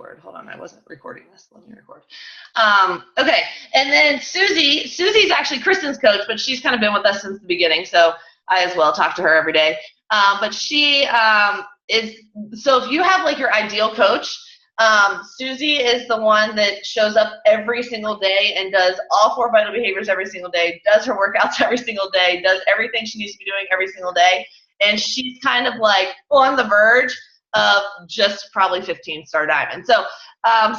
word. Hold on, I wasn't recording this. Let me record. Okay, and then Susie's actually Kristen's coach, but she's kind of been with us since the beginning, so I as well talk to her every day. But she is, so if you have like your ideal coach, Susie is the one that shows up every single day and does all 4 vital behaviors every single day, does her workouts every single day, does everything she needs to be doing every single day. And she's kind of like on the verge of just probably 15-star diamond. So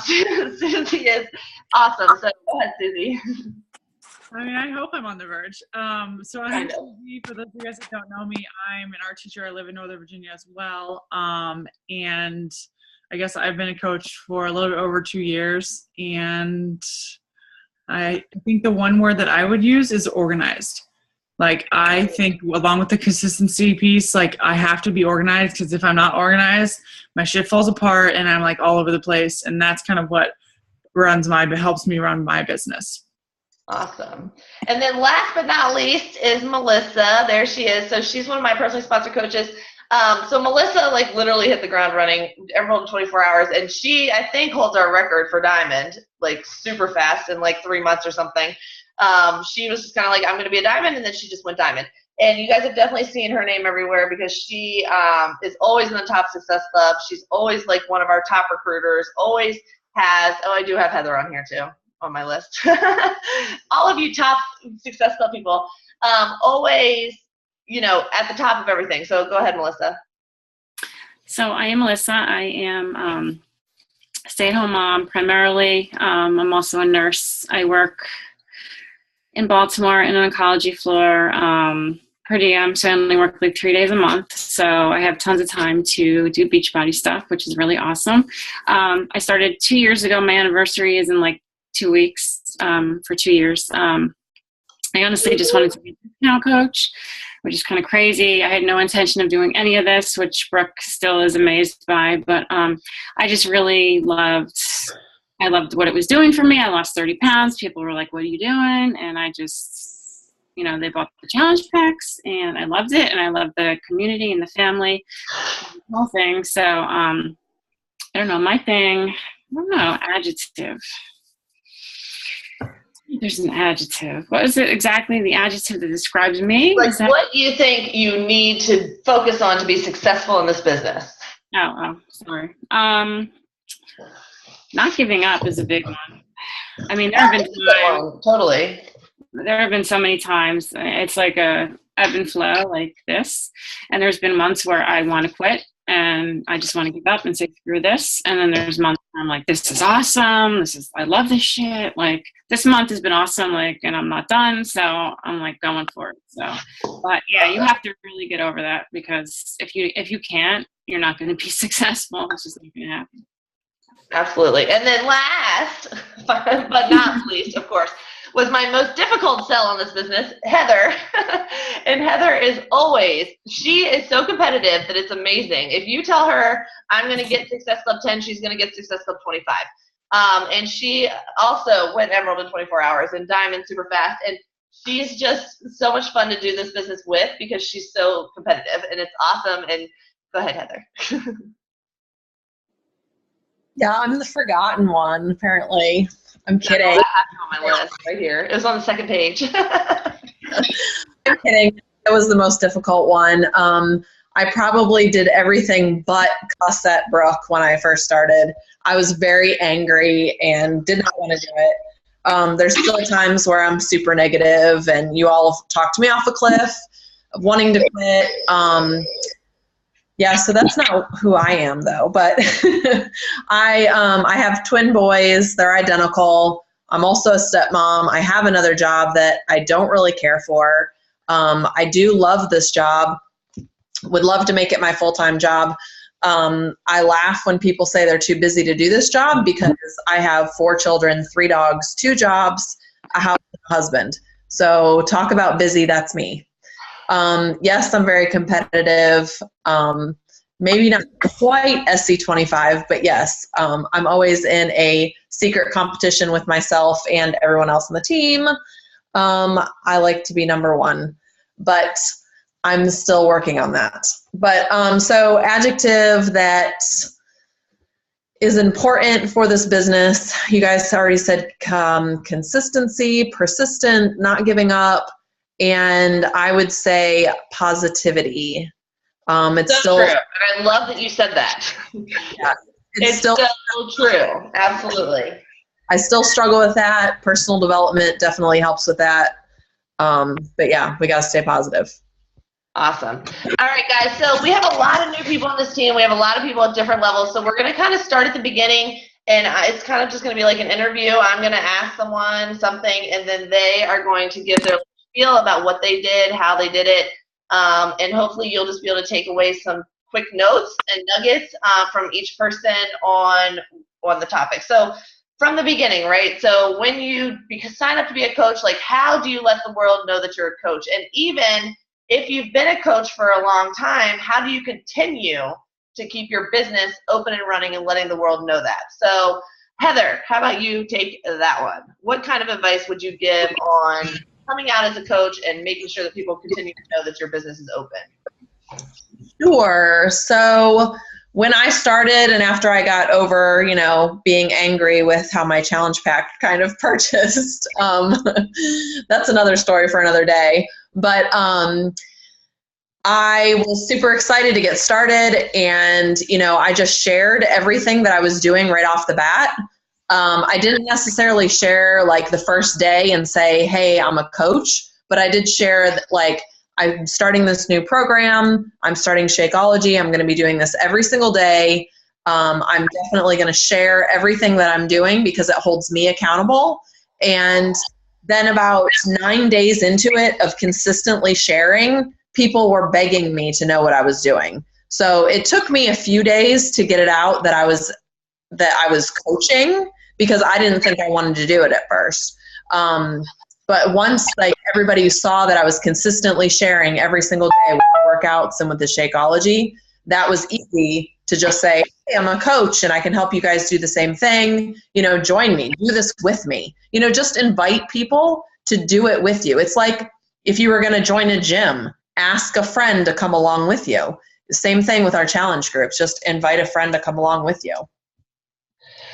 Susie is awesome. So go ahead, Susie. I mean, I hope I'm on the verge. So I'm Susie. For those of you guys that don't know me, I'm an art teacher. I live in Northern Virginia as well. And I guess I've been a coach for a little bit over 2 years. And I think the one word that I would use is organized. Like, I think along with the consistency piece, like, I have to be organized, because if I'm not organized, my shit falls apart and I'm like all over the place. And that's kind of what helps me run my business. Awesome. And then last but not least is Melissa. There she is. So she's one of my personally sponsored coaches. So Melissa, like, literally hit the ground running Emerald in 24 hours. And she, I think, holds our record for diamond, like, super fast in like 3 months or something. She was just kind of like, I'm going to be a diamond, and then she just went diamond. And you guys have definitely seen her name everywhere, because she is always in the top success club. She's always like one of our top recruiters, always has, I do have Heather on here too, on my list. All of you top success club people, always, at the top of everything. So go ahead, Melissa. So I am Melissa. I am a stay-at-home mom primarily. I'm also a nurse. I work in Baltimore in an oncology floor. So I only work like 3 days a month. So I have tons of time to do Beachbody stuff, which is really awesome. I started 2 years ago. My anniversary is in like 2 weeks, for 2 years. I honestly just wanted to be a discount coach, which is kind of crazy. I had no intention of doing any of this, which Brooke still is amazed by. But I just really loved what it was doing for me. I lost 30 pounds. People were like, what are you doing? And I just, they bought the challenge packs, and I loved it. And I loved the community and the family, the whole thing. So I don't know, adjective. There's an adjective. What is it exactly, the adjective that describes me? Like, what do you think you need to focus on to be successful in this business? Oh, sorry. Not giving up is a big one. I mean, there have been times, totally. There have been so many times. It's like a ebb and flow like this. And there's been months where I want to quit and I just want to give up and say, screw this. And then there's months where I'm like, this is awesome. I love this shit. Like, this month has been awesome. Like, and I'm not done. So I'm like going for it. So, but yeah, you have to really get over that, because if you can't, you're not going to be successful. It's just not going to happen. Absolutely. And then last, but not least, of course, was my most difficult sell on this business, Heather. And Heather is she is so competitive that it's amazing. If you tell her, I'm going to get Success Club 10, she's going to get Success Club 25. And she also went Emerald in 24 hours and Diamond super fast. And she's just so much fun to do this business with, because she's so competitive, and it's awesome. And go ahead, Heather. Yeah, I'm the forgotten one, apparently. I'm kidding. I have it on my list right here. It was on the second page. I'm kidding. It was the most difficult one. I probably did everything but cuss at Brooke when I first started. I was very angry and did not want to do it. There's still times where I'm super negative, and you all have talked me off a cliff of wanting to quit. Yeah, so that's not who I am, though. But I have twin boys. They're identical. I'm also a stepmom. I have another job that I don't really care for. I do love this job. Would love to make it my full-time job. I laugh when people say they're too busy to do this job, because I have 4 children, 3 dogs, 2 jobs, a house, and a husband. So talk about busy, that's me. Yes, I'm very competitive. Maybe not quite SC25, but yes, I'm always in a secret competition with myself and everyone else on the team. I like to be number 1, but I'm still working on that. But so adjective that is important for this business. You guys already said consistency, persistent, not giving up, and I would say positivity. It's still true. And I love that you said that. Yeah, it's still true. Absolutely. I still struggle with that. Personal development definitely helps with that. But yeah, we got to stay positive. Awesome. All right, guys. So we have a lot of new people on this team. We have a lot of people at different levels. So we're going to kind of start at the beginning, and it's kind of just going to be like an interview. I'm going to ask someone something, and then they are going to give their feel about what they did, how they did it, and hopefully you'll just be able to take away some quick notes and nuggets from each person on the topic. So from the beginning, right? So when you sign up to be a coach, like how do you let the world know that you're a coach? And even if you've been a coach for a long time, how do you continue to keep your business open and running and letting the world know that? So Heather, how about you take that one? What kind of advice would you give on coming out as a coach and making sure that people continue to know that your business is open? Sure. So when I started and after I got over, being angry with how my challenge pack kind of purchased, that's another story for another day. But I was super excited to get started, and, I just shared everything that I was doing right off the bat. I didn't necessarily share like the first day and say, hey, I'm a coach, but I did share that, like, I'm starting this new program. I'm starting Shakeology. I'm going to be doing this every single day. I'm definitely going to share everything that I'm doing because it holds me accountable. And then about 9 days into it of consistently sharing, people were begging me to know what I was doing. So it took me a few days to get it out that I was coaching, because I didn't think I wanted to do it at first. But once like everybody saw that I was consistently sharing every single day with the workouts and with the Shakeology, that was easy to just say, hey, I'm a coach and I can help you guys do the same thing. Join me, do this with me. Just invite people to do it with you. It's like if you were going to join a gym, ask a friend to come along with you. The same thing with our challenge groups, just invite a friend to come along with you.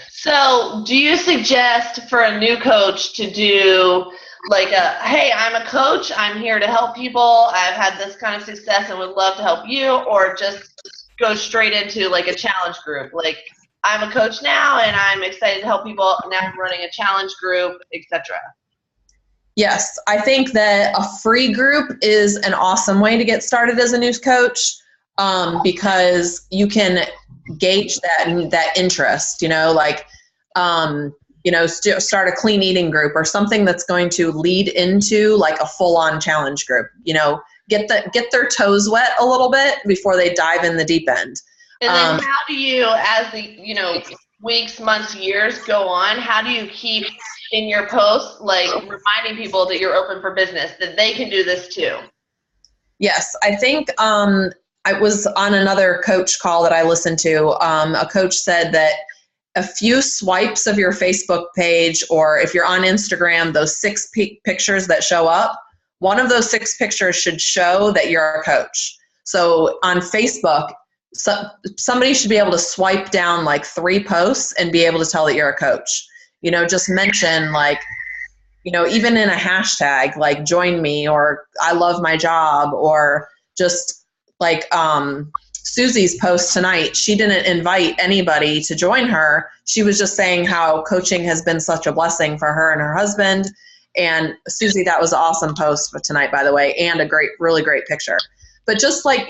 So do you suggest for a new coach to do like hey, I'm a coach, I'm here to help people, I've had this kind of success and would love to help you, or just go straight into like a challenge group? Like, I'm a coach now and I'm excited to help people, now I'm running a challenge group, etc. Yes, I think that a free group is an awesome way to get started as a new coach, because you can gauge that interest, start a clean eating group or something that's going to lead into like a full-on challenge group. Get their toes wet a little bit before they dive in the deep end. And then how do you, as the weeks, months, years go on, how do you keep in your posts like reminding people that you're open for business, that they can do this too? Yes, I think I was on another coach call that I listened to. A coach said that a few swipes of your Facebook page, or if you're on Instagram, those 6 pictures that show up, one of those 6 pictures should show that you're a coach. So on Facebook, somebody should be able to swipe down like 3 posts and be able to tell that you're a coach. Just mention like, even in a hashtag, like join me, or I love my job, or just like Susie's post tonight, she didn't invite anybody to join her. She was just saying how coaching has been such a blessing for her and her husband. And Susie, that was an awesome post for tonight, by the way, and a really great picture. But just like,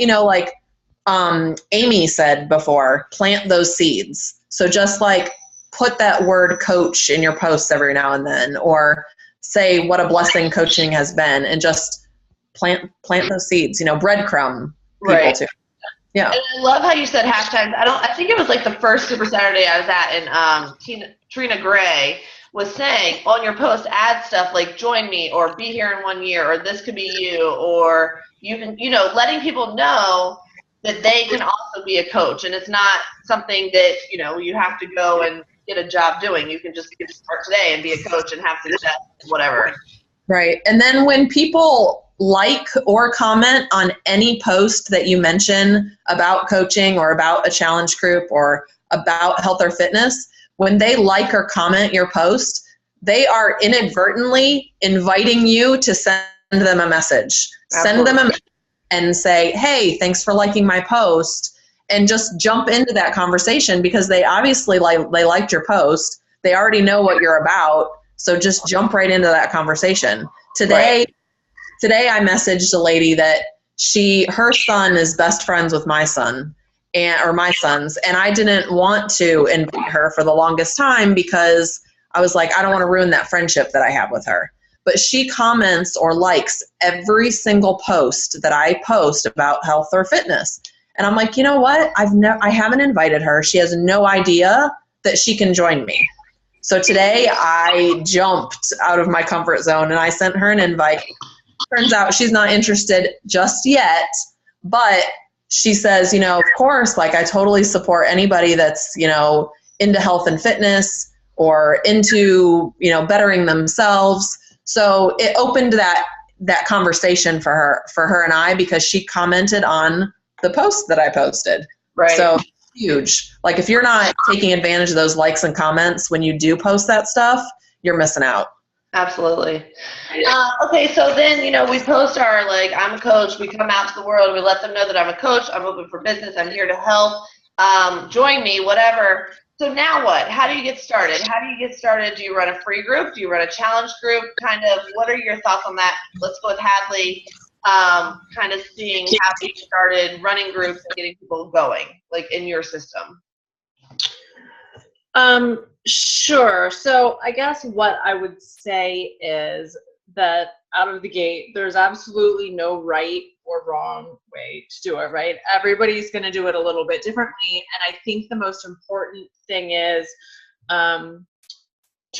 Amy said before, plant those seeds. So just like put that word coach in your posts every now and then, or say what a blessing coaching has been, and just plant those seeds, breadcrumb people right. too. Yeah. And I love how you said hashtags. I think it was like the first Super Saturday I was at, and Trina Gray was saying on your post, add stuff like join me, or be here in 1 year, or this could be you, or you can, letting people know that they can also be a coach. And it's not something that, you have to go and get a job doing. You can just start today and be a coach and have success, whatever. Right. And then when people like or comment on any post that you mention about coaching or about a challenge group or about health or fitness, when they like or comment your post, they are inadvertently inviting you to send them a message. Absolutely. Send them a message and say, hey, thanks for liking my post, and just jump into that conversation, because they obviously they liked your post. They already know what you're about. So just jump right into that conversation. Today I messaged a lady that her son is best friends with my son, or my sons, and I didn't want to invite her for the longest time because I was like, I don't want to ruin that friendship that I have with her. But she comments or likes every single post that I post about health or fitness. And I'm like, you know what? I haven't invited her. She has no idea that she can join me. So today I jumped out of my comfort zone and I sent her an invite. Turns out she's not interested just yet, but she says, of course, like, I totally support anybody that's, into health and fitness or into, bettering themselves. So it opened that conversation for her and I, because she commented on the post that I posted. Right. So huge. Like, if you're not taking advantage of those likes and comments when you do post that stuff, you're missing out. Absolutely. Okay, so then, we post our, I'm a coach. We come out to the world. We let them know that I'm a coach. I'm open for business. I'm here to help. Join me, whatever. So now what? How do you get started? Do you run a free group? Do you run a challenge group? Kind of, what are your thoughts on that? Let's go with Hadley, kind of seeing how you started running groups and getting people going, in your system. Sure. So I guess what I would say is that out of the gate, there's absolutely no right or wrong way to do it, right? Everybody's going to do it a little bit differently. And I think the most important thing is to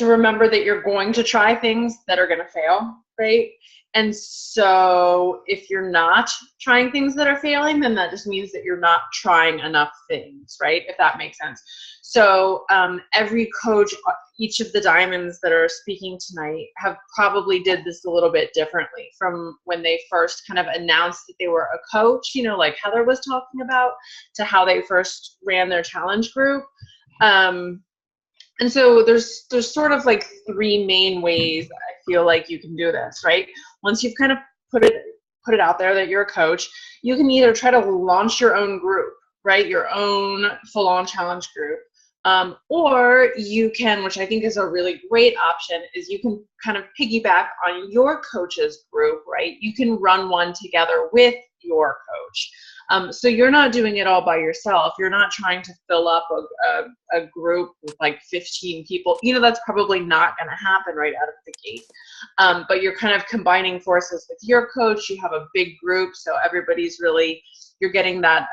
remember that you're going to try things that are going to fail, right? And so if you're not trying things that are failing, then that just means that you're not trying enough things, right? If that makes sense. So every coach, each of the diamonds that are speaking tonight have probably did this a little bit differently from when they first kind of announced that they were a coach, like Heather was talking about, to how they first ran their challenge group. And so there's sort of three main ways I feel like you can do this, right? Once you've kind of put it out there that you're a coach, you can either try to launch your own group, right? Your own full-on challenge group. Or you can, which I think is a really great option, is you can kind of piggyback on your coach's group, right? You can run one together with your coach. So you're not doing it all by yourself. You're not trying to fill up a group with 15 people. That's probably not going to happen right out of the gate. But you're kind of combining forces with your coach. You have a big group, so everybody's really, you're getting that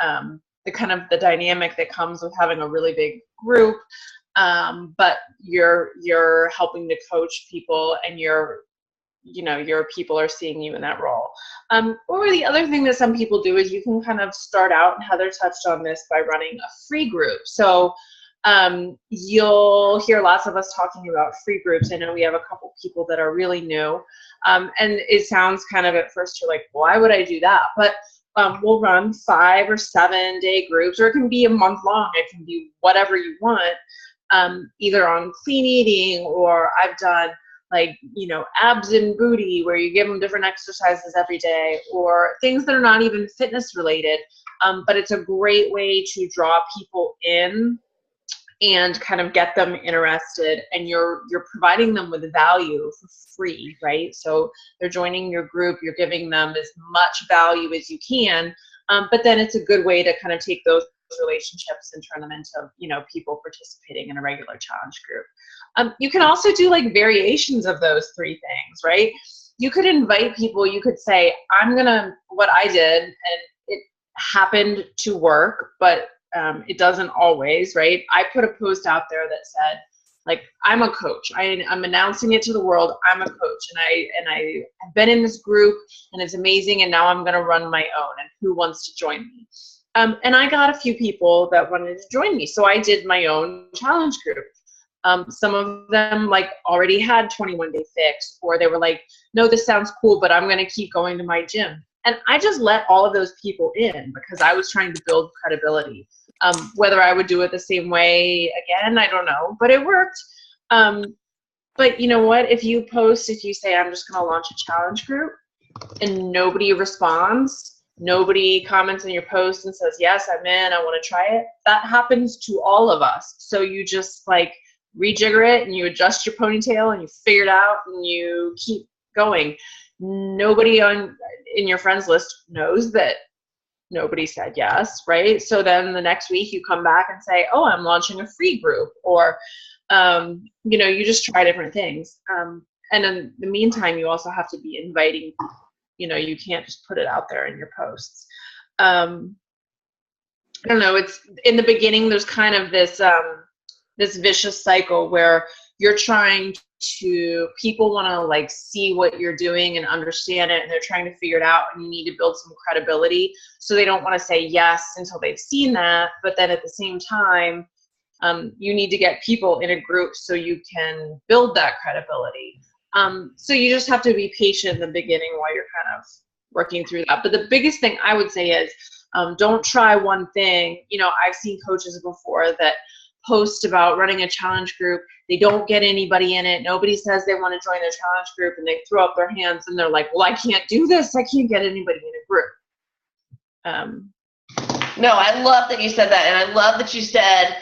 the kind of the dynamic that comes with having a really big group. But you're helping to coach people, and your people are seeing you in that role. Or the other thing that some people do is you can kind of start out, and Heather touched on this, by running a free group. So you'll hear lots of us talking about free groups. I know we have a couple people that are really new. And it sounds kind of, at first you're like, why would I do that? But we'll run 5 or 7 day groups, or it can be a month long. It can be whatever you want, either on clean eating, or I've done abs and booty, where you give them different exercises every day, or things that are not even fitness related. But it's a great way to draw people in and kind of get them interested, and you're providing them with value for free, right? So they're joining your group, you're giving them as much value as you can, but then it's a good way to kind of take those relationships and turn them into, people participating in a regular challenge group. You can also do variations of those 3 things, right? You could invite people, you could say, what I did, and it happened to work, but it doesn't always, right? I put a post out there that said, I'm a coach. I'm announcing it to the world. I'm a coach, and I have been in this group, and it's amazing. And now I'm going to run my own. And who wants to join me? And I got a few people that wanted to join me, so I did my own challenge group. Some of them already had 21 Day Fix, or they were like, no, this sounds cool, but I'm going to keep going to my gym. And I just let all of those people in because I was trying to build credibility. Whether I would do it the same way again, I don't know, but it worked. But you know what? If you say, I'm just going to launch a challenge group, and nobody responds, nobody comments on your post and says, yes, I'm in, I want to try it. That happens to all of us. So you just like rejigger it and you adjust your ponytail and you figure it out and you keep going. Nobody in your friends list knows that nobody said yes, right? So then the next week you come back and say, oh, I'm launching a free group, or you just try different things. And in the meantime, you also have to be inviting people. You can't just put it out there in your posts. I don't know. It's in the beginning, there's kind of this vicious cycle where you're trying to, people want to like see what you're doing and understand it, and they're trying to figure it out, and you need to build some credibility. So they don't want to say yes until they've seen that. But then at the same time, you need to get people in a group so you can build that credibility. So you just have to be patient in the beginning while you're kind of working through that. But the biggest thing I would say is don't try one thing. I've seen coaches before that post about running a challenge group. They don't get anybody in it. Nobody says they want to join their challenge group, and they throw up their hands and they're like, well, I can't do this. I can't get anybody in a group. No, I love that you said that. And I love that you said,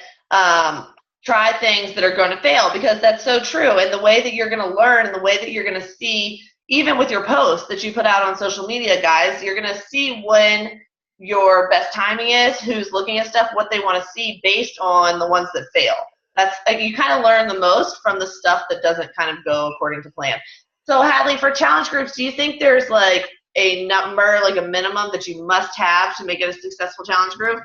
try things that are going to fail, because that's so true. And the way that you're going to learn, and the way that you're going to see, even with your posts that you put out on social media, guys, you're going to see when your best timing is, who's looking at stuff, what they want to see based on the ones that fail. That's like, you kind of learn the most from the stuff that doesn't kind of go according to plan. So Hadley, for challenge groups, do you think there's like a number, like a minimum that you must have to make it a successful challenge group?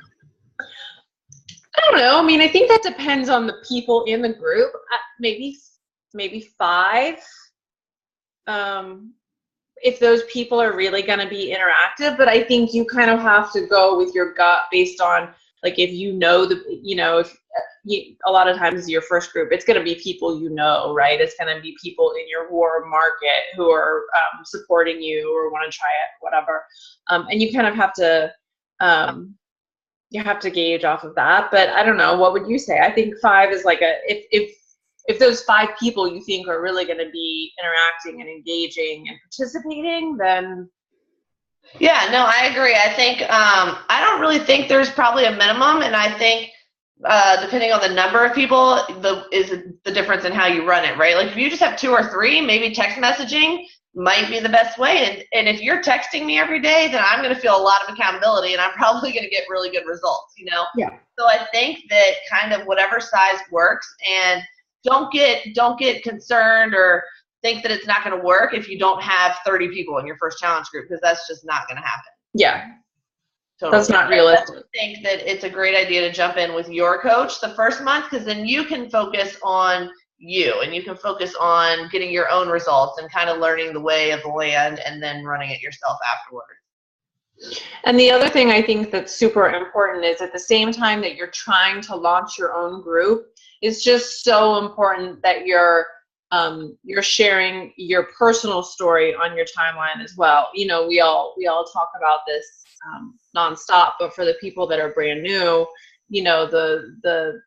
I don't know. I mean, I think that depends on the people in the group. Maybe 5. If those people are really going to be interactive, but I think you kind of have to go with your gut based on, like, if a lot of times your first group, it's going to be people right? It's going to be people in your warm market who are supporting you or want to try it, whatever. And you kind of have to, gauge off of that. But I don't know. What would you say? I think 5 is like if those 5 people you think are really going to be interacting and engaging and participating, then. Yeah, no, I agree. I think, I don't really think there's probably a minimum. And I think, depending on the number of people, is the difference in how you run it, right? Like if you just have 2 or 3, maybe text messaging might be the best way. And if you're texting me every day, then I'm going to feel a lot of accountability, and I'm probably going to get really good results, Yeah. So I think that kind of whatever size works, and don't get concerned or think that it's not going to work if you don't have 30 people in your first challenge group, because that's just not going to happen. Yeah. Totally. That's not realistic. I think that it's a great idea to jump in with your coach the first month, because then you can focus on you, and you can focus on getting your own results and kind of learning the way of the land, and then running it yourself afterward. And the other thing I think that's super important is, at the same time that you're trying to launch your own group, it's just so important that you're sharing your personal story on your timeline as well. We all talk about this nonstop, but for the people that are brand new, the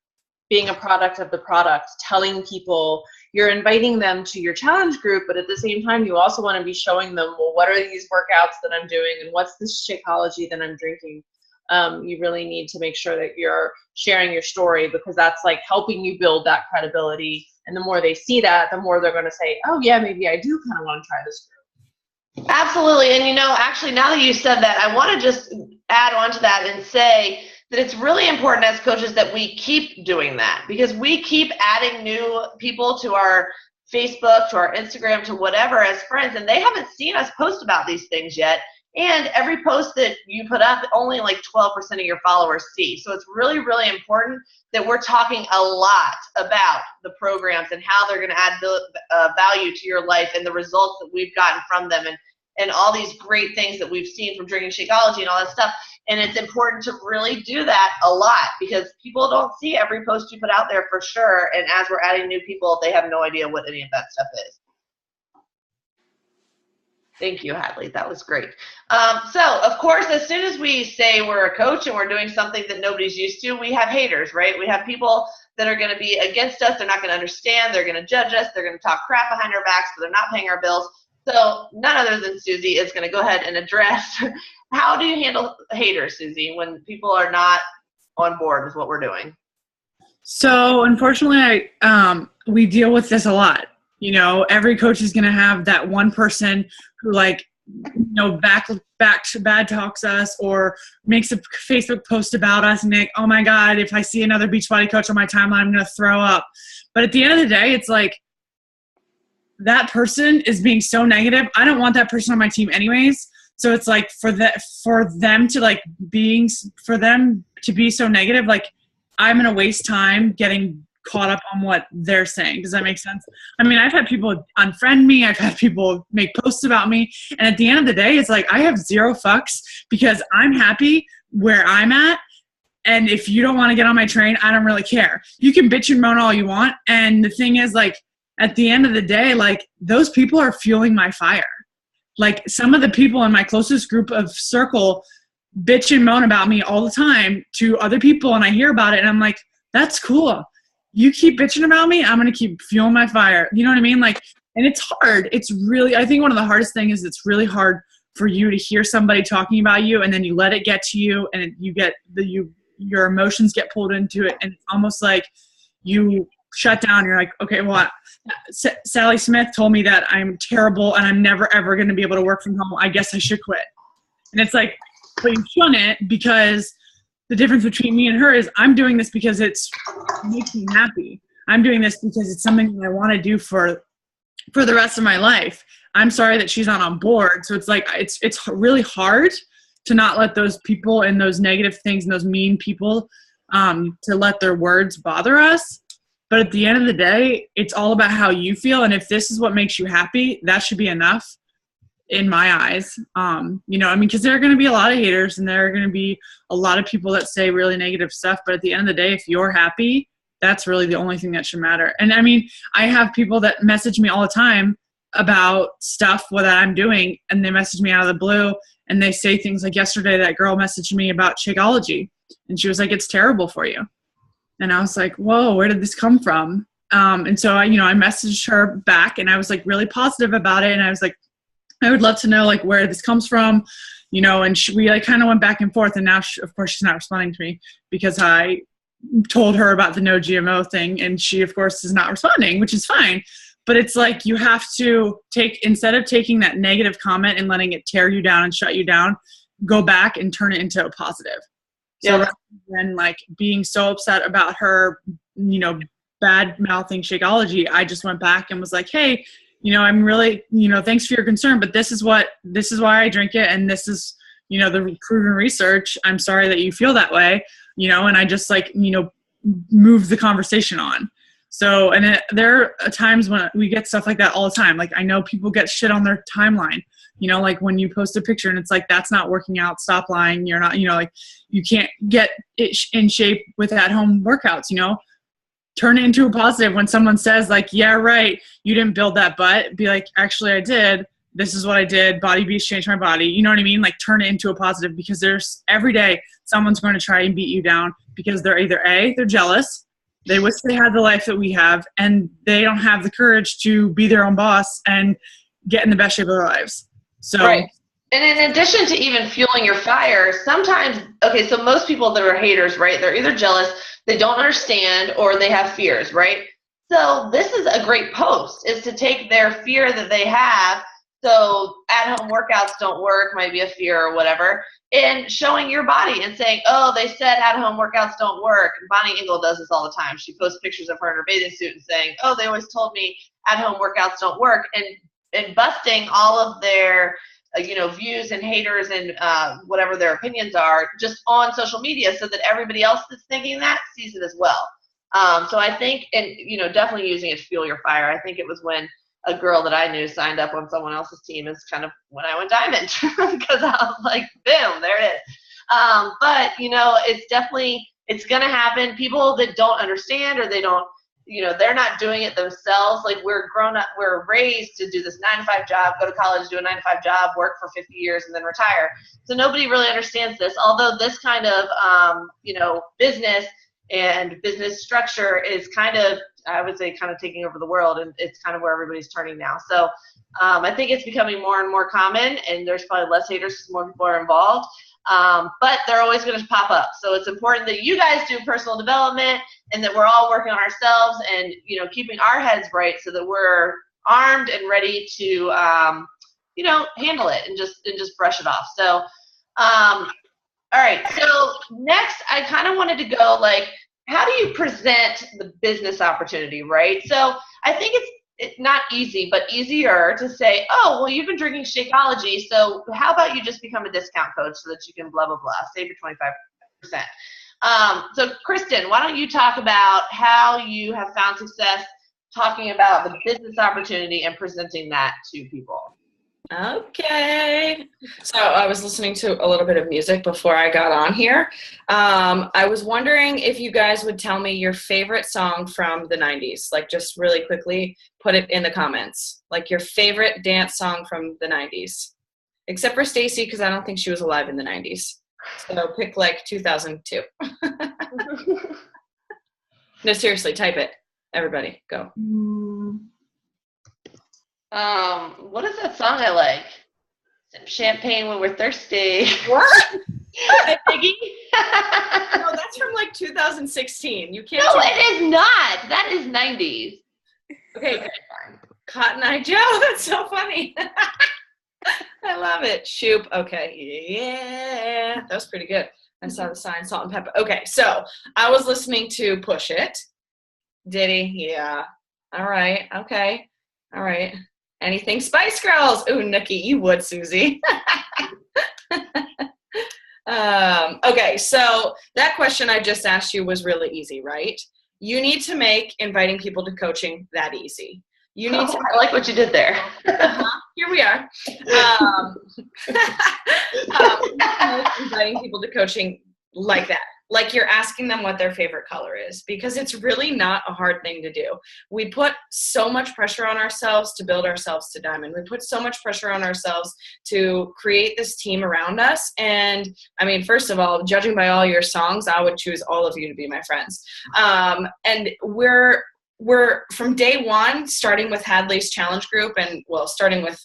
being a product of the product, telling people, you're inviting them to your challenge group, but at the same time, you also want to be showing them, well, what are these workouts that I'm doing, and what's this Shakeology that I'm drinking? You really need to make sure that you're sharing your story, because that's like helping you build that credibility. And the more they see that, the more they're going to say, oh yeah, maybe I do kind of want to try this group. Absolutely. And actually, now that you said that, I want to just add on to that and say that it's really important as coaches that we keep doing that, because we keep adding new people to our Facebook, to our Instagram, to whatever as friends, and they haven't seen us post about these things yet. And every post that you put up, only like 12% of your followers see. So it's really, really important that we're talking a lot about the programs and how they're going to add value to your life, and the results that we've gotten from them, and all these great things that we've seen from drinking Shakeology and all that stuff. And it's important to really do that a lot, because people don't see every post you put out there, for sure. And as we're adding new people, they have no idea what any of that stuff is. Thank you, Hadley. That was great. So, of course, as soon as we say we're a coach and we're doing something that nobody's used to, we have haters, right? We have people that are going to be against us. They're not going to understand. They're going to judge us. They're going to talk crap behind our backs, but they're not paying our bills. So none other than Susie is going to go ahead and address how do you handle haters, Susie, when people are not on board with what we're doing? So unfortunately, we deal with this a lot. You know, every coach is going to have that one person who, like, you know, back to bad talks us or makes a Facebook post about us and like, oh my God, if I see another Beachbody coach on my timeline, I'm going to throw up. But at the end of the day, it's like, that person is being so negative. I don't want that person on my team anyways. So it's like for them to be so negative, like, I'm going to waste time getting caught up on what they're saying. Does that make sense? I mean, I've had people unfriend me. I've had people make posts about me. And at the end of the day, it's like, I have zero fucks because I'm happy where I'm at. And if you don't want to get on my train, I don't really care. You can bitch and moan all you want. And the thing is, like, at the end of the day, like, those people are fueling my fire. Like, some of the people in my closest group of circle bitch and moan about me all the time to other people, and I hear about it and I'm like, that's cool. You keep bitching about me, I'm going to keep fueling my fire. You know what I mean? Like, and it's hard. It's really, I think one of the hardest things is it's really hard for you to hear somebody talking about you and then you let it get to you and you get your emotions get pulled into it. And it's almost like you shut down. You're like, okay, well, Sally Smith told me that I'm terrible and I'm never, ever going to be able to work from home. I guess I should quit. And it's like, but you shouldn't, because the difference between me and her is I'm doing this because it makes me happy. I'm doing this because it's something that I want to do for the rest of my life. I'm sorry that she's not on board. So it's like, it's really hard to not let those people and those negative things and those mean people to let their words bother us. But at the end of the day, it's all about how you feel. And if this is what makes you happy, that should be enough in my eyes. You know, I mean, because there are going to be a lot of haters and there are going to be a lot of people that say really negative stuff. But at the end of the day, if you're happy, that's really the only thing that should matter. And I mean, I have people that message me all the time about stuff that I'm doing, and they message me out of the blue and they say things like, yesterday that girl messaged me about Shakeology and she was like, it's terrible for you. And I was like, whoa, where did this come from? And so I messaged her back and I was like really positive about it. And I was like, I would love to know like where this comes from, you know, and we like kind of went back and forth, and now of course she's not responding to me because I told her about the no GMO thing, and she of course is not responding, which is fine. But it's like, you have to instead of taking that negative comment and letting it tear you down and shut you down, go back and turn it into a positive. So rather than like being so upset about her, you know, bad mouthing Shakeology, I just went back and was like, hey, you know, I'm really, you know, thanks for your concern, but this is why I drink it. And this is, you know, the proven research. I'm sorry that you feel that way, you know, and I just like, you know, move the conversation on. So, and there are times when we get stuff like that all the time. Like, I know people get shit on their timeline, you know, like when you post a picture and it's like, that's not working out, stop lying. You're not, you know, like you can't get it in shape with at-home workouts, you know. Turn it into a positive. When someone says like, yeah, right, you didn't build that butt, be like, actually I did. This is what I did. Body Beast changed my body. You know what I mean? Like, turn it into a positive, because there's every day someone's going to try and beat you down because they're either they're jealous, they wish they had the life that we have, and they don't have the courage to be their own boss and get in the best shape of their lives. So, right. And in addition to even fueling your fire, sometimes, okay, so most people that are haters, right, they're either jealous, they don't understand, or they have fears, right? So this is a great post, is to take their fear that they have, so at-home workouts don't work, might be a fear or whatever, and showing your body and saying, oh, they said at-home workouts don't work. Bonnie Engel does this all the time. She posts pictures of her in her bathing suit and saying, oh, they always told me at-home workouts don't work, and busting all of their you know, views and haters and whatever their opinions are just on social media, so that everybody else that's thinking that sees it as well. So I think, and you know, definitely using it to fuel your fire. I think it was when a girl that I knew signed up on someone else's team, is kind of when I went diamond, because I was like, boom, there it is. But you know, it's going to happen. People that don't understand, or they don't, they're not doing it themselves. Like we're raised to do this 9-to-5 job, go to college, do a 9-to-5 job, work for 50 years, and then retire. So nobody really understands this. Although this kind of, business and business structure is kind of, I would say, kind of taking over the world, and it's kind of where everybody's turning now. So I think it's becoming more and more common, and there's probably less haters because more people are involved. But they're always going to pop up. So it's important that you guys do personal development and that we're all working on ourselves and, keeping our heads right so that we're armed and ready to, handle it and just brush it off. So, all right. So next, I kind of wanted to go like, how do you present the business opportunity, right? So I think it's not easy, but easier to say, oh, well, you've been drinking Shakeology, so how about you just become a discount coach so that you can blah, blah, blah, save your 25%. So Kristen, why don't you talk about how you have found success talking about the business opportunity and presenting that to people? Okay. So I was listening to a little bit of music before I got on here. I was wondering if you guys would tell me your favorite song from the 90s. Like just really quickly put it in the comments. Like your favorite dance song from the 90s. Except for Stacy, because I don't think she was alive in the 90s. So pick like 2002. No, seriously, type it. Everybody, go. What is that song I like? Some champagne when we're thirsty. What? Biggie? No, that's from like 2016. You can't. No, it is not. That is 90s. Okay, Cotton Eye Joe. That's so funny. I love it. Shoop. Okay. Yeah. That was pretty good. I saw the sign, Salt and Pepper. Okay, so I was listening to Push It. Diddy? Yeah. All right. Okay. All right. Anything Spice Girls? Ooh, Nikki, you would, Susie. Okay, so that question I just asked you was really easy, right? You need to make inviting people to coaching that easy. You need to. I like what you did there. Here we are. Inviting people to coaching like that. Like you're asking them what their favorite color is, because it's really not a hard thing to do. We put so much pressure on ourselves to build ourselves to diamond. We put so much pressure on ourselves to create this team around us. And I mean, first of all, judging by all your songs, I would choose all of you to be my friends. And we're from day one, starting with Hadley's challenge group and starting with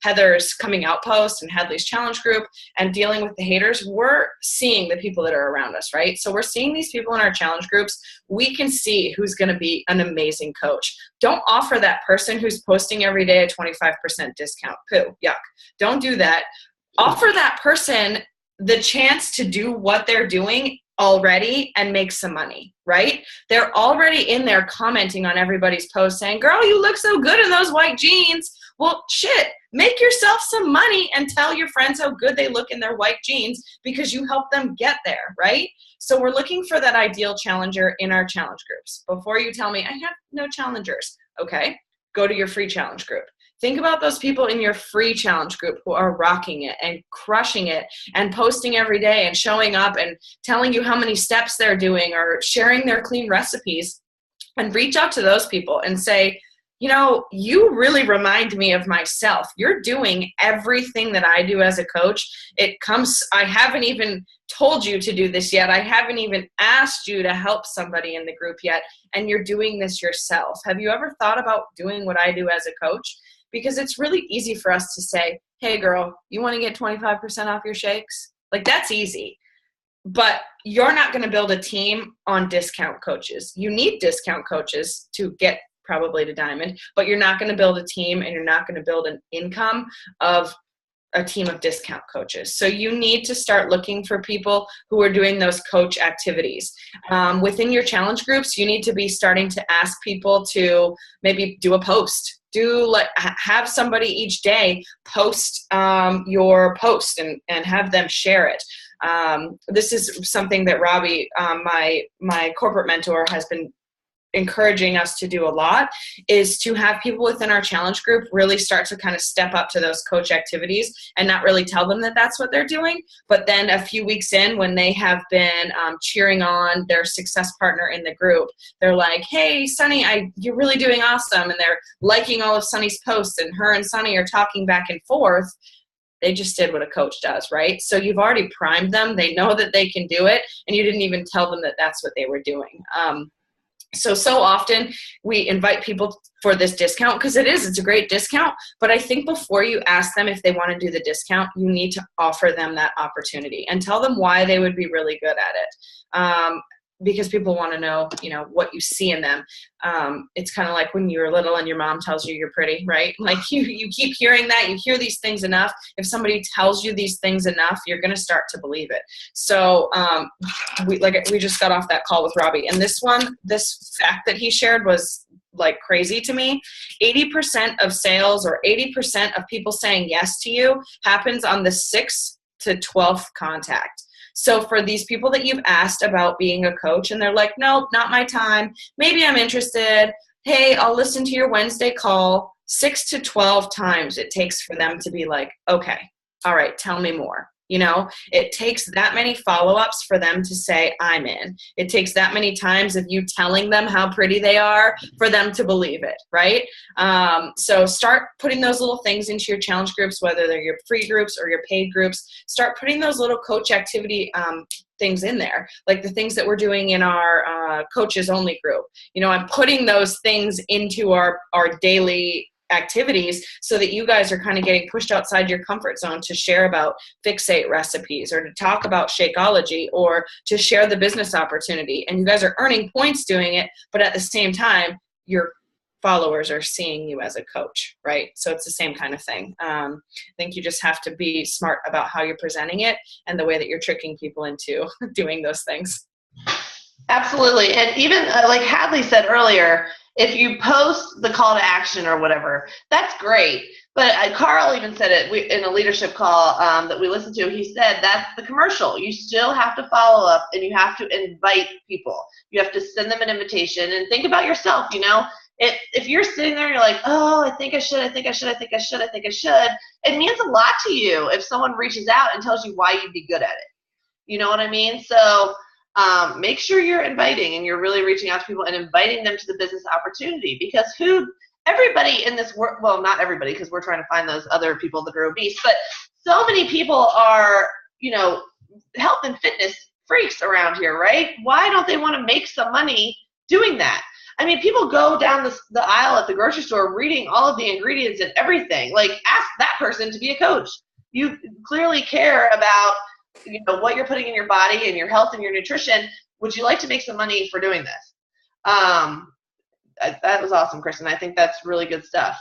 Heather's coming out post and Hadley's challenge group and dealing with the haters, we're seeing the people that are around us, right? So we're seeing these people in our challenge groups. We can see who's going to be an amazing coach. Don't offer that person who's posting every day a 25% discount. Pooh, yuck. Don't do that. Offer that person the chance to do what they're doing already and make some money, right? They're already in there commenting on everybody's post saying, girl, you look so good in those white jeans. Well, shit, make yourself some money and tell your friends how good they look in their white jeans because you helped them get there, right? So we're looking for that ideal challenger in our challenge groups. Before you tell me, I have no challengers, okay, go to your free challenge group. Think about those people in your free challenge group who are rocking it and crushing it and posting every day and showing up and telling you how many steps they're doing or sharing their clean recipes, and reach out to those people and say, you know, you really remind me of myself. You're doing everything that I do as a coach. I haven't even told you to do this yet. I haven't even asked you to help somebody in the group yet. And you're doing this yourself. Have you ever thought about doing what I do as a coach? Because it's really easy for us to say, hey girl, you want to get 25% off your shakes? Like that's easy. But you're not going to build a team on discount coaches. You need discount coaches to get probably to diamond, but you're not going to build a team and you're not going to build an income of a team of discount coaches. So you need to start looking for people who are doing those coach activities. Within your challenge groups, you need to be starting to ask people to maybe do a post. Have somebody each day post your post and have them share it. This is something that Robbie, my corporate mentor, has been encouraging us to do a lot is to have people within our challenge group really start to kind of step up to those coach activities and not really tell them that that's what they're doing. But then a few weeks in, when they have been cheering on their success partner in the group, they're like, hey, Sunny, you're really doing awesome. And they're liking all of Sunny's posts, and her and Sunny are talking back and forth. They just did what a coach does, right? So you've already primed them. They know that they can do it, and you didn't even tell them that that's what they were doing. So often we invite people for this discount because it's a great discount. But I think before you ask them if they want to do the discount, you need to offer them that opportunity and tell them why they would be really good at it. Because people want to know, what you see in them. It's kind of like when you were little and your mom tells you you're pretty, right? Like you keep hearing that, you hear these things enough. If somebody tells you these things enough, you're going to start to believe it. So we just got off that call with Robbie, and this fact that he shared was like crazy to me. 80% of sales, or 80% of people saying yes to you, happens on the 6th to 12th contact. So for these people that you've asked about being a coach and they're like, nope, not my time. Maybe I'm interested. Hey, I'll listen to your Wednesday call. 6 to 12 times it takes for them to be like, okay, all right, tell me more. It takes that many follow-ups for them to say, I'm in. It takes that many times of you telling them how pretty they are for them to believe it, right? So start putting those little things into your challenge groups, whether they're your free groups or your paid groups. Start putting those little coach activity things in there, like the things that we're doing in our coaches only group. I'm putting those things into our daily activities so that you guys are kind of getting pushed outside your comfort zone to share about Fixate recipes, or to talk about Shakeology, or to share the business opportunity. And you guys are earning points doing it, but at the same time, your followers are seeing you as a coach, right? So it's the same kind of thing. I think you just have to be smart about how you're presenting it and the way that you're tricking people into doing those things. Absolutely. And even like Hadley said earlier, if you post the call to action or whatever, that's great. But Carl even said it in a leadership call that we listened to. He said that's the commercial. You still have to follow up, and you have to invite people. You have to send them an invitation, and think about yourself. If you're sitting there and you're like, oh, I think I should, it means a lot to you if someone reaches out and tells you why you'd be good at it. You know what I mean? So make sure you're inviting, and you're really reaching out to people and inviting them to the business opportunity, because everybody in this world, well, not everybody, because we're trying to find those other people that are obese, but so many people are, health and fitness freaks around here, right? Why don't they want to make some money doing that? I mean, people go down the aisle at the grocery store reading all of the ingredients and everything. Like, ask that person to be a coach. You clearly care about what you're putting in your body and your health and your nutrition. Would you like to make some money for doing this? That was awesome, Kristen. I think that's really good stuff.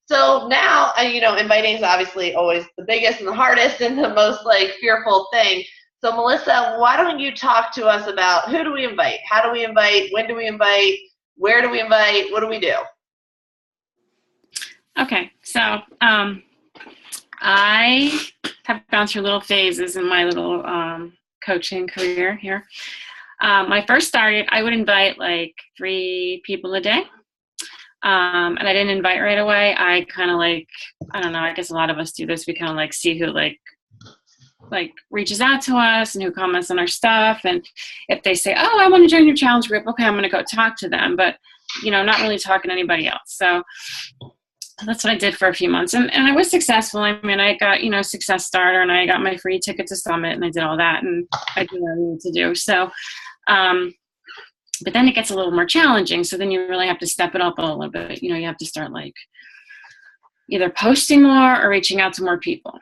So now, inviting is obviously always the biggest and the hardest and the most fearful thing. So Melissa, why don't you talk to us about who do we invite? How do we invite? When do we invite? Where do we invite? What do we do? Okay, so I have gone through little phases in my little coaching career here. When I first started, I would invite 3 people a day. And I didn't invite right away. I kind of I don't know, I guess a lot of us do this. We kind of see who reaches out to us and who comments on our stuff. And if they say, oh, I want to join your challenge group, okay, I'm going to go talk to them. But, not really talking to anybody else. So that's what I did for a few months. And I was successful. I mean, I got, Success Starter, and I got my free ticket to Summit, and I did all that, and I did what I needed to do. So, but then it gets a little more challenging. So then you really have to step it up a little bit. You have to start either posting more or reaching out to more people.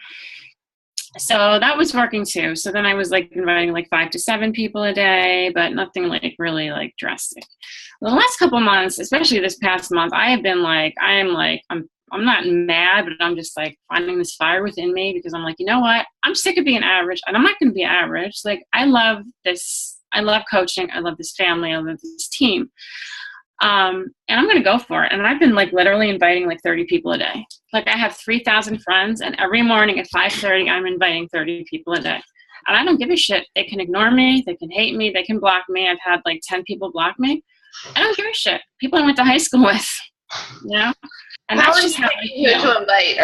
So that was working too. So then I was inviting 5 to 7 people a day, but nothing really drastic. The last couple months, especially this past month, I have been I'm not mad, but I'm just finding this fire within me, because I'm you know what? I'm sick of being average, and I'm not going to be average. I love this. I love coaching. I love this family. I love this team. And I'm going to go for it. And I've been literally inviting 30 people a day. I have 3,000 friends, and every morning at 5:30, I'm inviting 30 people a day. And I don't give a shit. They can ignore me. They can hate me. They can block me. I've had 10 people block me. I don't give a shit. People I went to high school with, you know? And How that's are just you how I picking who feel. to invite?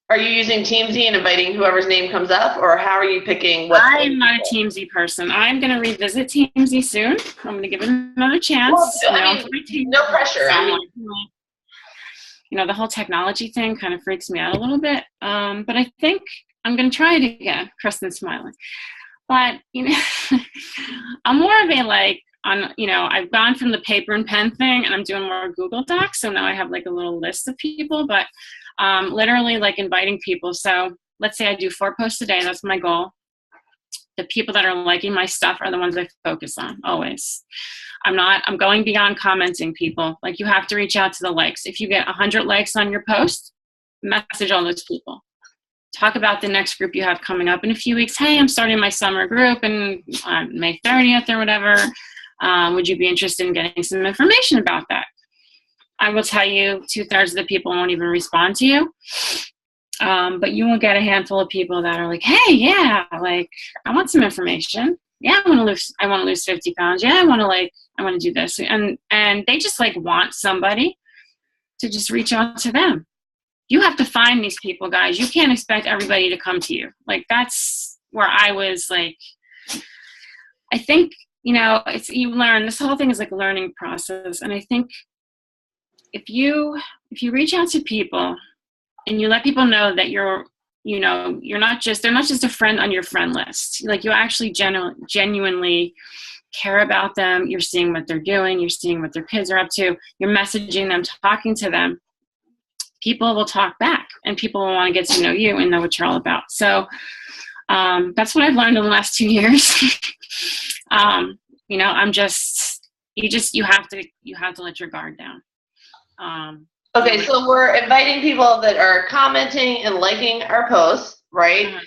Are you using Teamsy and inviting whoever's name comes up, or how are you picking what? I'm not a Teamsy person. I'm going to revisit Teamsy soon. I'm going to give it another chance. Well, I mean, no pressure. I mean, you know, the whole technology thing kind of freaks me out a little bit. But I think I'm going to try it again. Kristen's smiling. But, you know, I'm more of a like, I've gone from the paper and pen thing and I'm doing more Google Docs. So now I have like a little list of people, but literally like inviting people. So let's say I do 4 posts a day. That's my goal. The people that are liking my stuff are the ones I focus on always. I'm going beyond commenting people. Like, you have to reach out to the likes. If you get 100 likes on your post, message all those people. Talk about the next group you have coming up in a few weeks. Hey, I'm starting my summer group and May 30th or whatever. Would you be interested in getting some information about that? I will tell you 2/3 of the people won't even respond to you. But you will get a handful of people that are like, hey, yeah, like, I want some information. Yeah, I want to lose 50 pounds. Yeah, I want to do this. And they just like want somebody to just reach out to them. You have to find these people, guys. You can't expect everybody to come to you. Like, that's where I was like, I think, you know, you learn, this whole thing is like a learning process. And I think if you reach out to people and you let people know that they're not just a friend on your friend list. Like, you actually genuinely care about them. You're seeing what they're doing. You're seeing what their kids are up to. You're messaging them, talking to them. People will talk back, and people will want to get to know you and know what you're all about. So that's what I've learned in the last 2 years. You know, you have to let your guard down. okay, so we're inviting people that are commenting and liking our posts, right? Mm-hmm.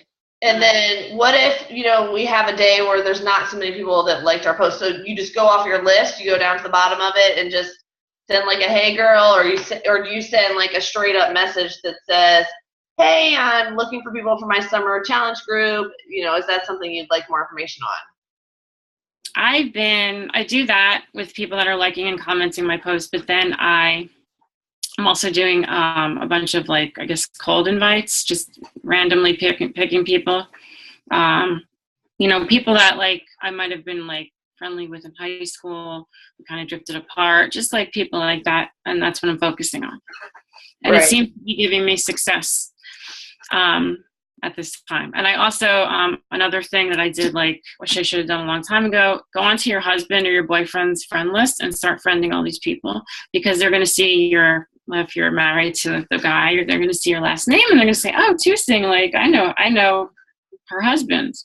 And then what if, you know, we have a day where there's not so many people that liked our post? So you just go off your list, you go down to the bottom of it and just send like a hey girl, or do you send like a straight up message that says, hey, I'm looking for people for my summer challenge group. You know, is that something you'd like more information on? I do that with people that are liking and commenting my posts, but then I'm also doing a bunch of, like, I guess, cold invites, just randomly picking people. You know, people that like I might have been like friendly with in high school, we kind of drifted apart, just like people like that, and that's what I'm focusing on. And Right. It seems to be giving me success at this time. And I also, another thing that I did, like, which I should have done a long time ago, go onto your husband or your boyfriend's friend list and start friending all these people, because they're going to see if you're married to the guy, they're going to see your last name and they're going to say, oh, Tusing, like, I know her husband.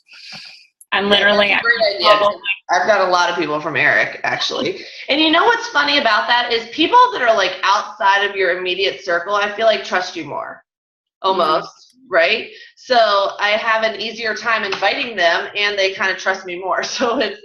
And literally, That's a great idea. I've got a lot of people from Eric, actually. And you know what's funny about that is people that are like outside of your immediate circle, I feel like trust you more, almost, right? So I have an easier time inviting them, and they kind of trust me more. So it's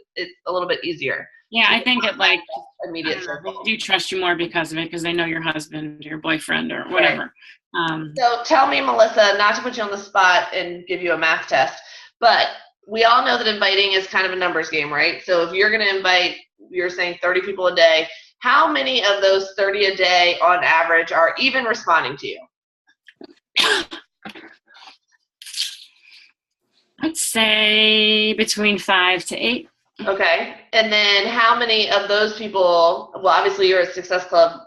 a little bit easier. Yeah, I think it, like, immediate circle. They do trust you more because of it, because they know your husband, your boyfriend, or whatever. Right. So tell me, Melissa, not to put you on the spot and give you a math test, but we all know that inviting is kind of a numbers game, right? So if you're going to invite, you're saying 30 people a day, how many of those 30 a day on average are even responding to you? I'd say between 5 to 8. Okay. And then how many of those people, well, obviously you're at Success Club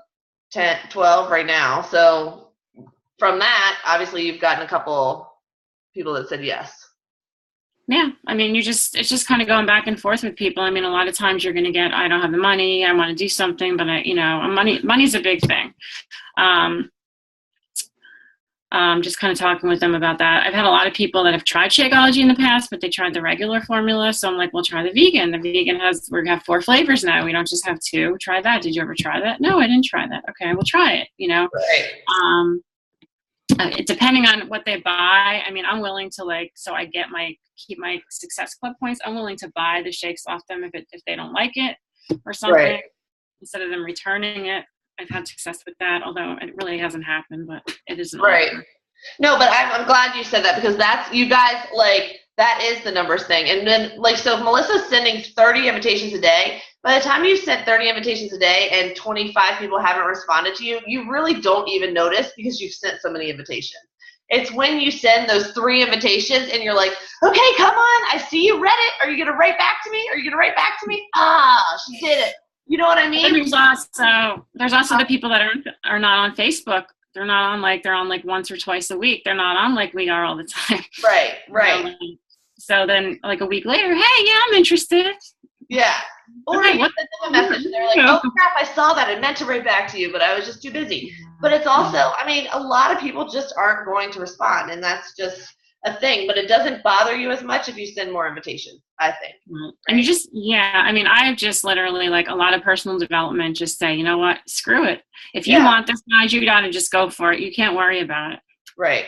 10, 12 right now. So from that, obviously you've gotten a couple people that said yes. Yeah. I mean, it's just kind of going back and forth with people. I mean, a lot of times you're going to get, I don't have the money, I want to do something, but money's a big thing. Just kind of talking with them about that. I've had a lot of people that have tried Shakeology in the past, but they tried the regular formula. So I'm like, well, try the vegan. The vegan we have 4 flavors now. We don't just have 2. Try that. Did you ever try that? No, I didn't try that. Okay, we'll try it, you know? Right. Depending on what they buy, I mean, I'm willing to, like, so I keep my Success Club points. I'm willing to buy the shakes off them if they don't like it or something, right, instead of them returning it. I've had success with that, although it really hasn't happened, but it isn't. Right. No, but I'm glad you said that, because that's, you guys, like, that is the numbers thing. And then, like, so if Melissa's sending 30 invitations a day, by the time you've sent 30 invitations a day and 25 people haven't responded to you, you really don't even notice because you've sent so many invitations. It's when you send those 3 invitations and you're like, okay, come on, I see you read it. Are you going to write back to me? Are you going to write back to me? Ah, she did it. You know what I mean? There's also the people that are not on Facebook. They're not on they're on once or twice a week. They're not on like we are all the time. Right. So then a week later, hey, yeah, I'm interested. Yeah. Or Okay, you send them a message and they're like, oh crap, I saw that. I meant to write back to you, but I was just too busy. But it's also, I mean, a lot of people just aren't going to respond, and that's just a thing. But it doesn't bother you as much if you send more invitations, I think. And you just, I mean, I've just literally a lot of personal development, just say, you know what, screw it. If you want this, guys, you got to just go for it. You can't worry about it. Right.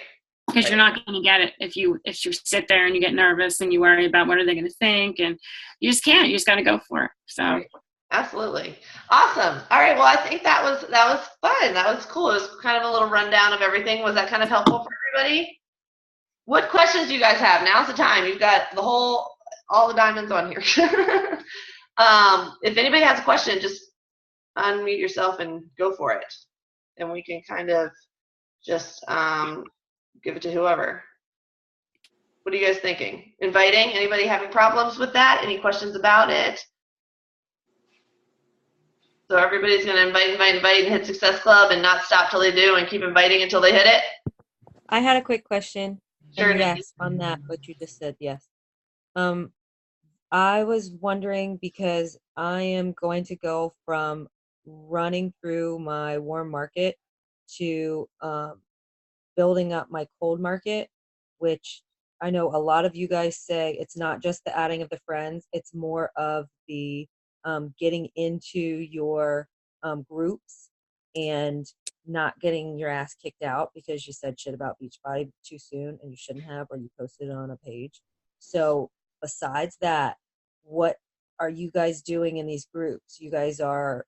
Because you're not going to get it if you sit there and you get nervous and you worry about what are they going to think, and you just can't. You just got to go for it. So right. Absolutely. Awesome. All right. Well, I think that was fun. That was cool. It was kind of a little rundown of everything. Was that kind of helpful for everybody? What questions do you guys have? Now's the time. You've got all the diamonds on here. If anybody has a question, just unmute yourself and go for it, and we can kind of just give it to whoever. What are you guys thinking? Inviting? Anybody having problems with that? Any questions about it? So everybody's going to invite, and hit Success Club and not stop till they do and keep inviting until they hit it? I had a quick question. Sure. And yes, on that, what you just said, yes. I was wondering because I am going to go from running through my warm market to building up my cold market, which I know a lot of you guys say it's not just the adding of the friends, it's more of the getting into your groups and not getting your ass kicked out because you said shit about Beachbody too soon and you shouldn't have, or you posted it on a page. So besides that, what are you guys doing in these groups? You guys are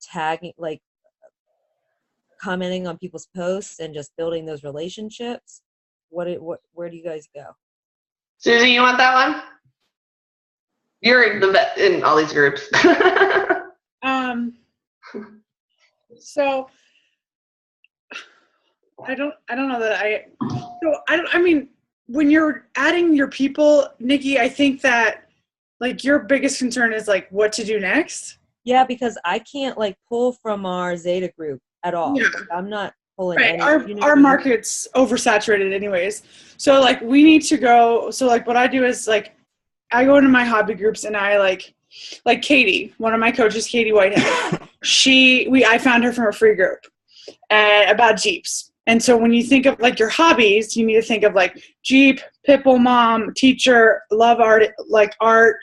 tagging, commenting on people's posts and just building those relationships. Where do you guys go? Susie, you want that one? You're the vet in all these groups. So I don't know that I mean, when you're adding your people, Nikki, I think that your biggest concern is what to do next. Yeah, because I can't pull from our Zeta group at all. Yeah. I'm not pulling right. any. Our market's oversaturated anyways. So we need to go. So what I do is I go into my hobby groups and I like Katie, one of my coaches, Katie Whitehead. I found her from a free group about Jeeps. And so when you think of your hobbies, you need to think of Jeep, Pitbull mom, teacher, love art, art,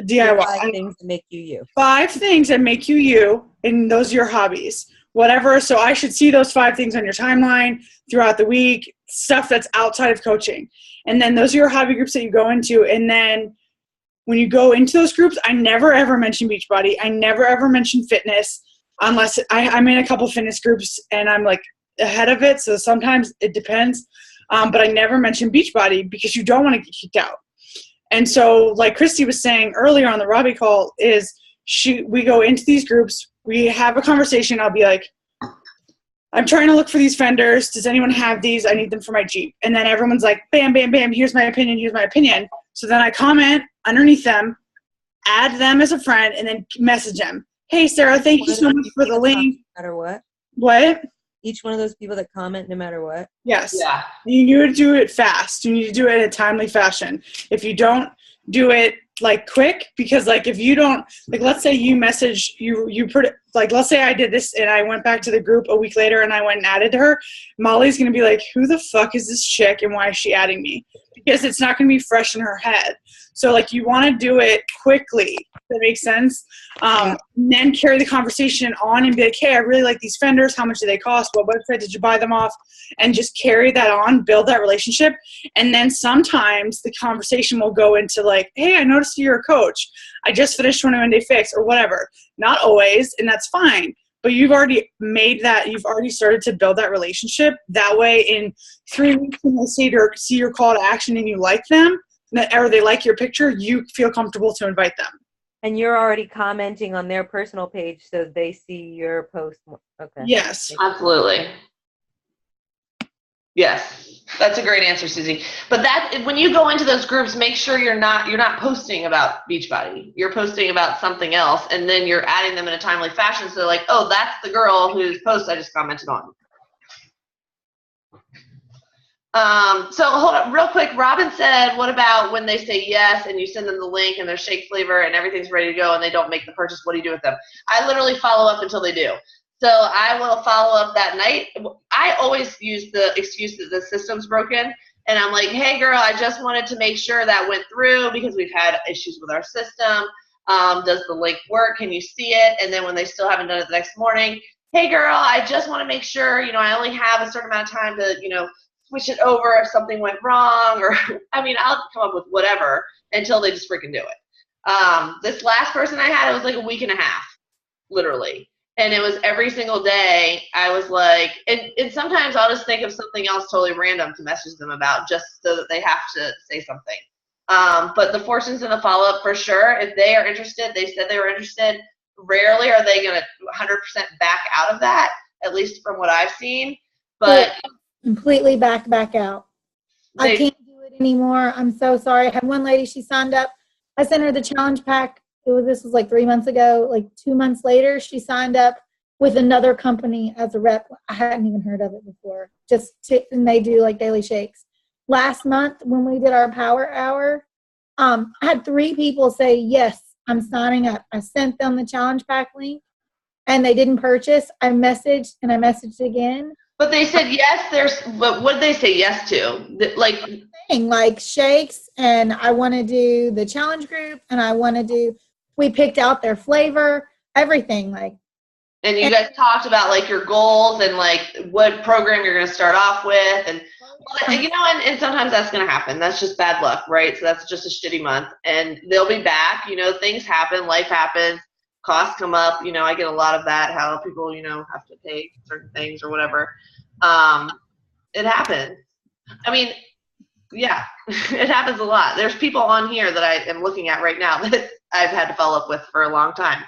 DIY. 5 things that make you you. 5 things that make you you, and those are your hobbies. Whatever. So I should see those 5 things on your timeline throughout the week, stuff that's outside of coaching. And then those are your hobby groups that you go into. And then when you go into those groups, I never ever mention Beachbody. I never ever mention fitness unless I'm in a couple fitness groups and I'm ahead of it. So sometimes it depends. But I never mention Beachbody because you don't want to get kicked out. And so Christy was saying earlier on the Robbie call is we go into these groups, we have a conversation. I'll be like, I'm trying to look for these fenders. Does anyone have these? I need them for my Jeep. And then everyone's like, bam, bam, bam. Here's my opinion. Here's my opinion. So then I comment underneath them, add them as a friend, and then message them. Hey, Sarah, thank you so much for the link. No matter what? What? Each one of those people that comment, no matter what? Yes. Yeah. You need to do it fast. You need to do it in a timely fashion. If you don't do it quick, because if you don't, let's say you message, you put it, let's say I did this and I went back to the group a week later and I went and added to her, Molly's going to be like, who the fuck is this chick and why is she adding me? Because it's not going to be fresh in her head. So you want to do it quickly. That makes sense. And then carry the conversation on and be like, hey, I really like these fenders. How much do they cost? What website did you buy them off? And just carry that on, build that relationship. And then sometimes the conversation will go into hey, I noticed you're a coach. I just finished 21 Day Fix or whatever. Not always, and that's fine. But you've already started to build that relationship. That way in 3 weeks when they see your call to action and you like them, or they like your picture, you feel comfortable to invite them. And you're already commenting on their personal page so they see your post. Okay. Yes. Absolutely. Yes, that's a great answer, Susie. But that when you go into those groups, make sure you're not posting about Beachbody. You're posting about something else, and then you're adding them in a timely fashion. So they're like, oh, that's the girl whose post I just commented on. So hold up real quick. Robin said, what about when they say yes and you send them the link and their shake flavor and everything's ready to go and they don't make the purchase? What do you do with them? I literally follow up until they do. So I will follow up that night. I always use the excuse that the system's broken. And I'm like, hey, girl, I just wanted to make sure that went through because we've had issues with our system. Does the link work? Can you see it? And then when they still haven't done it the next morning, hey, girl, I just want to make sure, I only have a certain amount of time to, switch it over if something went wrong. Or, I'll come up with whatever until they just freaking do it. This last person I had, it was like a week and a half, literally. And it was every single day. I was like, and sometimes I'll just think of something else totally random to message them about just so that they have to say something. But the fortunes in the follow-up for sure, if they are interested, they said they were interested, rarely are they going to 100% back out of that, at least from what I've seen. But completely back out. I can't do it anymore. I'm so sorry. I had one lady, she signed up. I sent her the challenge pack. This was like 3 months ago. Like 2 months later, she signed up with another company as a rep. I hadn't even heard of it before. And they do like daily shakes. Last month when we did our power hour, I had 3 people say, yes, I'm signing up. I sent them the challenge pack link and they didn't purchase. I messaged again. But they said yes. But what did they say yes to? Like shakes, and I want to do the challenge group, and we picked out their flavor, everything And you guys talked about your goals and what program you're going to start off with, and and sometimes that's going to happen. That's just bad luck, right? So that's just a shitty month, and they'll be back. Things happen, life happens, costs come up. I get a lot of that. How people have to pay certain things or whatever. It happens. Yeah, it happens a lot. There's people on here that I am looking at right now that I've had to follow up with for a long time.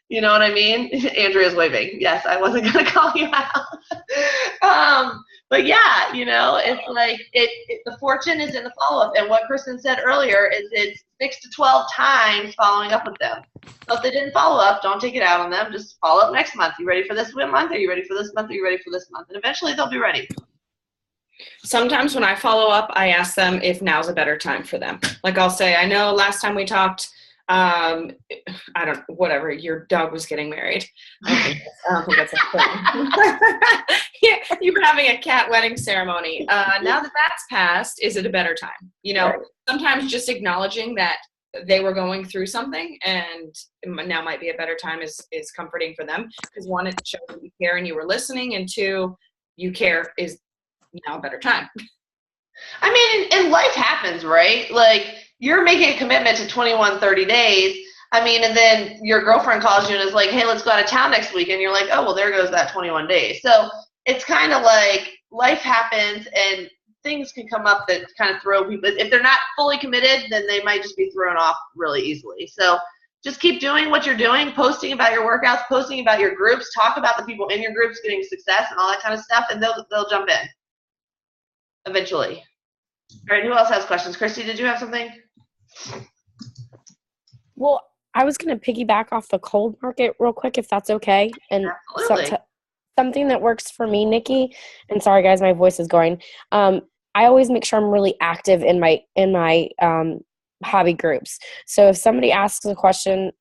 You know what I mean? Andrea's waving. Yes, I wasn't going to call you out. But yeah, it's the fortune is in the follow-up. And what Kristen said earlier is it's 6 to 12 times following up with them. So if they didn't follow up, don't take it out on them. Just follow up next month. You ready for this month? Are you ready for this month? Are you ready for this month? And eventually they'll be ready. Sometimes when I follow up, I ask them if now's a better time for them. I'll say, I know last time we talked, whatever, your dog was getting married. I don't think that's a thing. Yeah, you were having a cat wedding ceremony. Now that that's passed, is it a better time? Sometimes just acknowledging that they were going through something and now might be a better time is comforting for them. Because 1, it shows that you care and you were listening, and 2, you care is now a better time. And life happens, right? You're making a commitment to 21, 30 days. And then your girlfriend calls you and is like, hey, let's go out of town next week. And you're like, oh, well, there goes that 21 days. So it's kind of life happens and things can come up that kind of throw people. If they're not fully committed, then they might just be thrown off really easily. So just keep doing what you're doing, posting about your workouts, posting about your groups, talk about the people in your groups getting success and all that kind of stuff, and they'll jump in eventually. All right, who else has questions? Christy, did you have something? Well, I was going to piggyback off the cold market real quick, if that's okay. And something that works for me, Nikki, and sorry guys, my voice is going. I always make sure I'm really active in my hobby groups. So if somebody asks a question,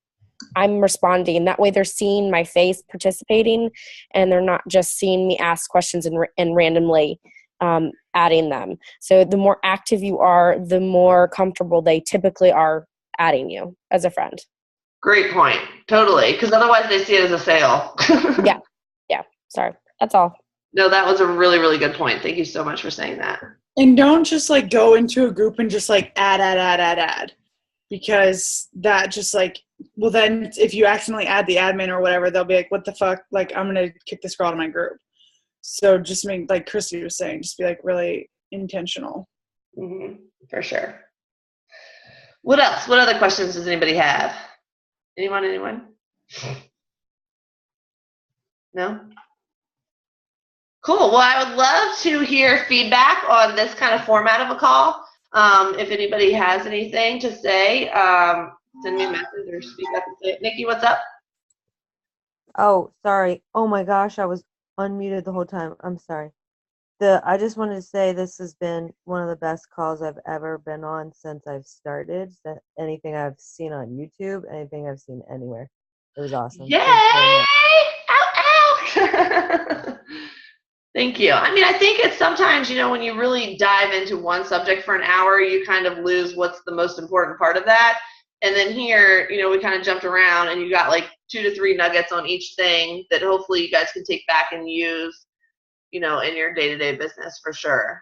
I'm responding. That way they're seeing my face participating, and they're not just seeing me ask questions and randomly adding them. So the more active you are, the more comfortable they typically are adding you as a friend. Great point. Totally. Because otherwise they see it as a sale. Yeah. Sorry. That's all. No, that was a really, really good point. Thank you so much for saying that. And don't just go into a group and just add. Because that just well, then if you accidentally add the admin or whatever, they'll be like, what the fuck? I'm going to kick this girl out of my group. So just make, like Christy was saying, just be really intentional. For sure. What else? What other questions does anybody have? Anyone? No? Cool. Well, I would love to hear feedback on this kind of format of a call. If anybody has anything to say, send me a message or speak up and say it. Nikki, what's up? Oh, sorry. Oh my gosh, I was unmuted the whole time. I'm sorry. I just wanted to say this has been one of the best calls I've ever been on since I've started. Anything I've seen on YouTube, anything I've seen anywhere. It was awesome. Yay! Ow, ow! Thank you. I mean, I think it's sometimes, when you really dive into one subject for an hour, you kind of lose what's the most important part of that. And then here, we kind of jumped around and you got like 2 to 3 nuggets on each thing that hopefully you guys can take back and use, in your day-to-day business for sure.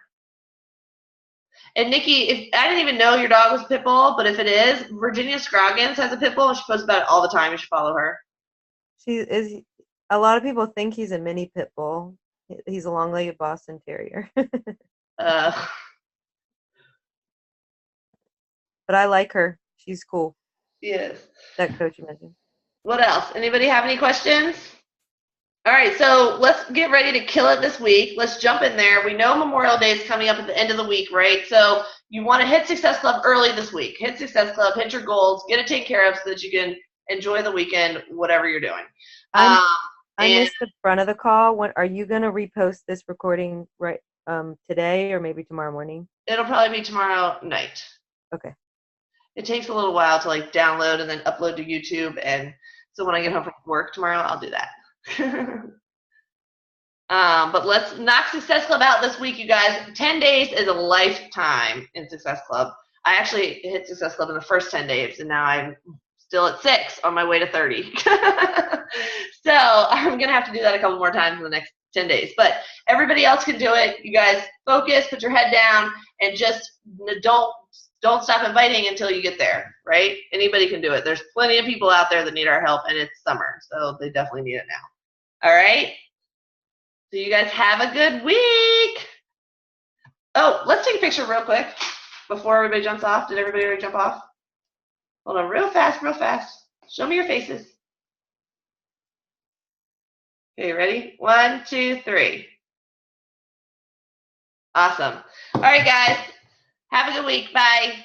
And Nikki, I didn't even know your dog was a pit bull, but if it is, Virginia Scroggins has a pit bull and she posts about it all the time. You should follow her. A lot of people think he's a mini pit bull. He's a long-legged Boston Terrier. But I like her. She's cool. Yes. That coach you mentioned. What else? Anybody have any questions? All right, so let's get ready to kill it this week. Let's jump in there. We know Memorial Day is coming up at the end of the week, right? So you want to hit Success Club early this week. Hit Success Club, hit your goals, get it taken care of so that you can enjoy the weekend, whatever you're doing. I missed the front of the call. When are you going to repost this recording today or maybe tomorrow morning? It'll probably be tomorrow night. Okay. It takes a little while to download and then upload to YouTube, and so when I get home from work tomorrow, I'll do that. But let's knock Success Club out this week, you guys. 10 days is a lifetime in Success Club. I actually hit Success Club in the first 10 days, and now I'm still at 6 on my way to 30. So I'm going to have to do that a couple more times in the next 10 days. But everybody else can do it. You guys focus, put your head down, and just don't stop inviting until you get there, right? Anybody can do it. There's plenty of people out there that need our help, and it's summer, so they definitely need it now. All right? So you guys have a good week. Oh, let's take a picture real quick before everybody jumps off. Did everybody already jump off? Hold on, real fast. Show me your faces. Okay, ready? 1, 2, 3. Awesome. All right, guys. Have a good week. Bye.